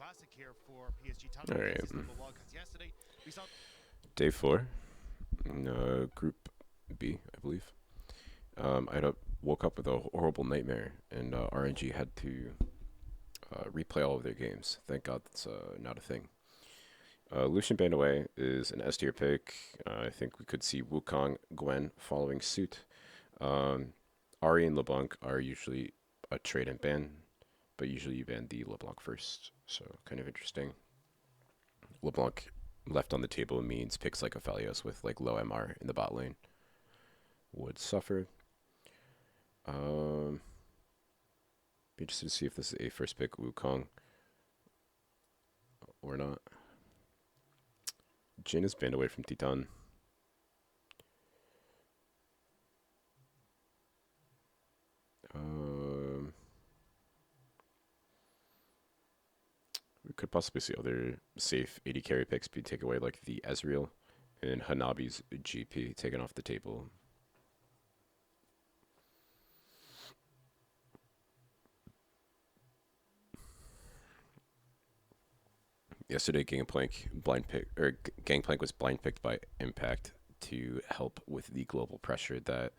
classic here for PSG. Talon All right. against these local Wildcats. Yesterday, we saw Day 4 in Group B, I believe. Woke up with a horrible nightmare, and RNG had to replay all of their games. Thank God that's not a thing. Lucian Bandaway is an S tier pick. I think we could see Wukong Gwen following suit. Um, Ari and LeBlanc are usually a trade and ban, but usually you ban the LeBlanc first, so kind of interesting. LeBlanc left on the table means picks like Aphelios with like low MR in the bot lane would suffer. Um, be interested to see if this is a first pick Wukong or not. Jin is banned away from Titan. We could possibly see other safe 80 carry picks be taken away, like the Ezreal and Hanabi's GP taken off the table. Yesterday, Gangplank was blind picked by Impact to help with the global pressure that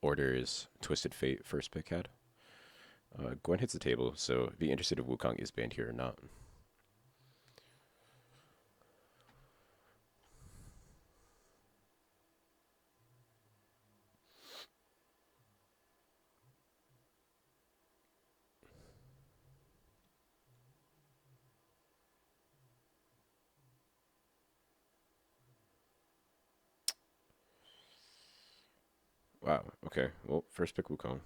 Order's Twisted Fate first pick had. Gwen hits the table, so be interested if Wukong is banned here or not. Wow, okay. Well, first pick Wukong,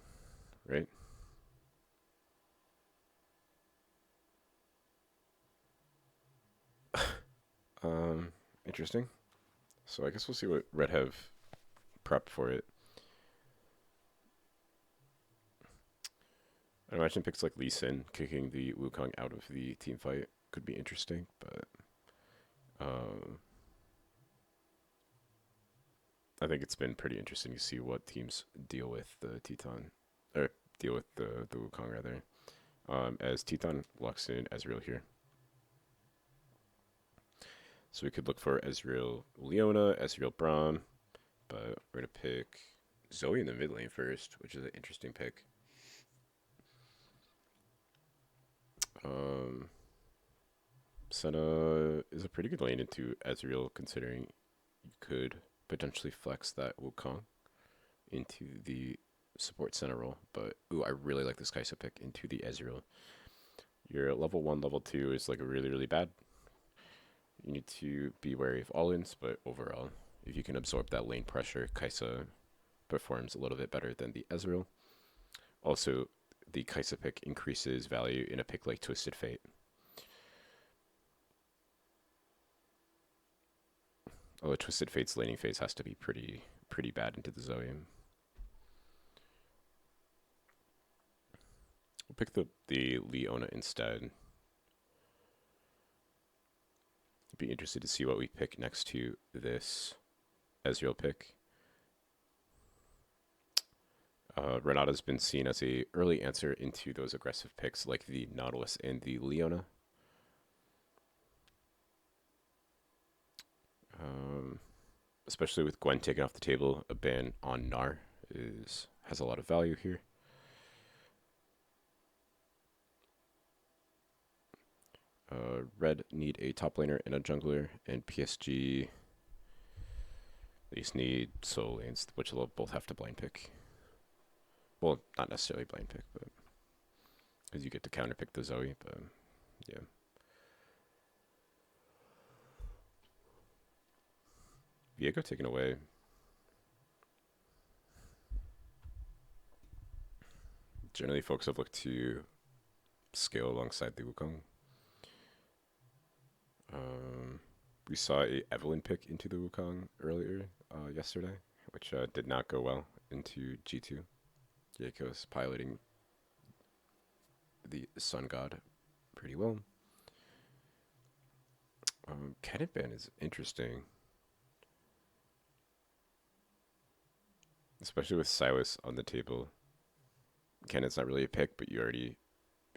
right? Interesting. So I guess we'll see what Red have prepped for it. I imagine picks like Lee Sin kicking the Wukong out of the team fight could be interesting, but um, I think it's been pretty interesting to see what teams deal with the Teton, or deal with the Wukong rather. As Teton locks in Ezreal here. So we could look for Ezreal Leona, Ezreal Braum, but we're going to pick Zoe in the mid lane first, which is an interesting pick. Senna is a pretty good lane into Ezreal, considering you could potentially flex that Wukong into the support center role. But, ooh, I really like this Kai'Sa pick into the Ezreal. Your level 1, level 2 is like really, really bad. You need to be wary of all-ins, but overall, if you can absorb that lane pressure, Kai'Sa performs a little bit better than the Ezreal. Also, the Kai'Sa pick increases value in a pick like Twisted Fate. Although Twisted Fate's laning phase has to be pretty bad into the Zoe. We'll pick the Leona instead. Be interested to see what we pick next to this Ezreal pick. Renata's been seen as a early answer into those aggressive picks like the Nautilus and the Leona. Especially with Gwen taken off the table, a ban on Gnar has a lot of value here. Red need a top laner and a jungler, and PSG these need solo lanes, which they'll both have to blind pick. Well, not necessarily blind pick, but because you get to counter pick the Zoe, but yeah. Viego taken away. Generally, folks have looked to scale alongside the Wukong. We saw a Evelyn pick into the Wukong earlier yesterday, which did not go well into G2. Viego's piloting the Sun God pretty well. Canid ban is interesting, especially with Silas on the table. Canid's not really a pick, but you already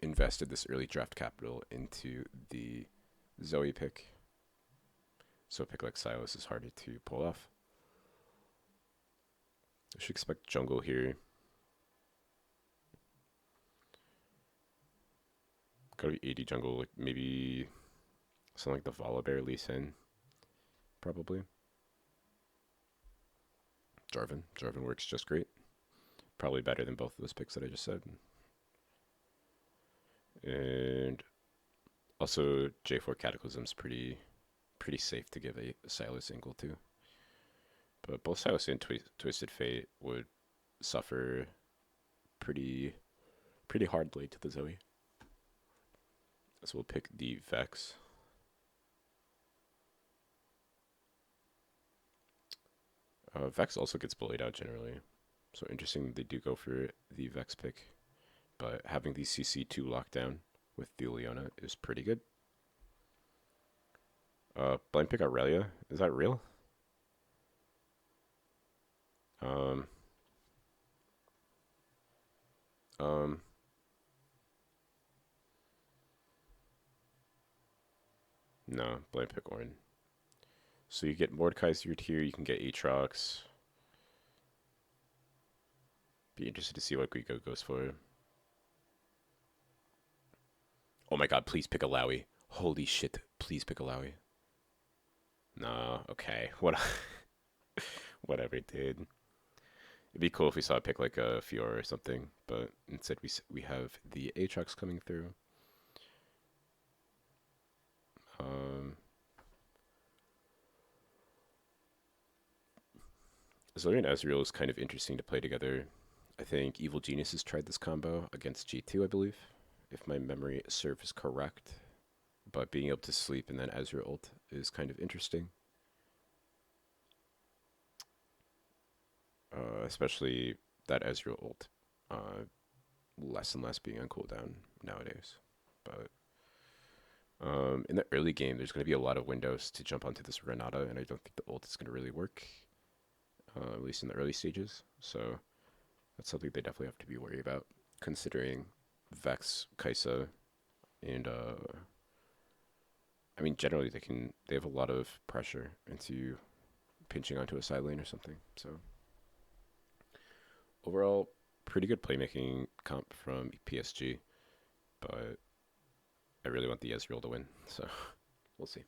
invested this early draft capital into the Zoe pick. So a pick like Silas is harder to pull off. I should expect jungle here. Gotta be 80 jungle, like maybe something like the Volibear Lee Sin, probably. Jarvan works just great. Probably better than both of those picks that I just said. And also J4 Cataclysm's pretty safe to give a Silas angle to. But both Silas and Twisted Fate would suffer pretty hardly to the Zoe. So we'll pick the Vex. Vex also gets bullied out generally. So interesting they do go for the Vex pick. But having the CC2 lockdown with the Leona is pretty good. Blind pick Aurelia. Is that real? No, blind pick Ornn. So you get Mordekaiser here, you can get Aatrox. Be interested to see what Guigo goes for. Oh my god, please pick a Lowy. Holy shit, please pick a Lowy. Nah, okay. What? Whatever, dude. It'd be cool if we saw a pick like a Fiora or something, but instead we have the Aatrox coming through. Zoe and Ezreal is kind of interesting to play together. I think Evil Genius has tried this combo against G2, I believe, if my memory serves correct. But being able to sleep and then Ezreal ult is kind of interesting. Especially that Ezreal ult. Less and less being on cooldown nowadays. But in the early game, there's going to be a lot of windows to jump onto this Renata, and I don't think the ult is going to really work. At least in the early stages. So that's something they definitely have to be worried about, considering Vex, Kai'Sa, and I mean generally they have a lot of pressure into pinching onto a side lane or something. So overall, pretty good playmaking comp from PSG, but I really want the Ezreal to win, so we'll see.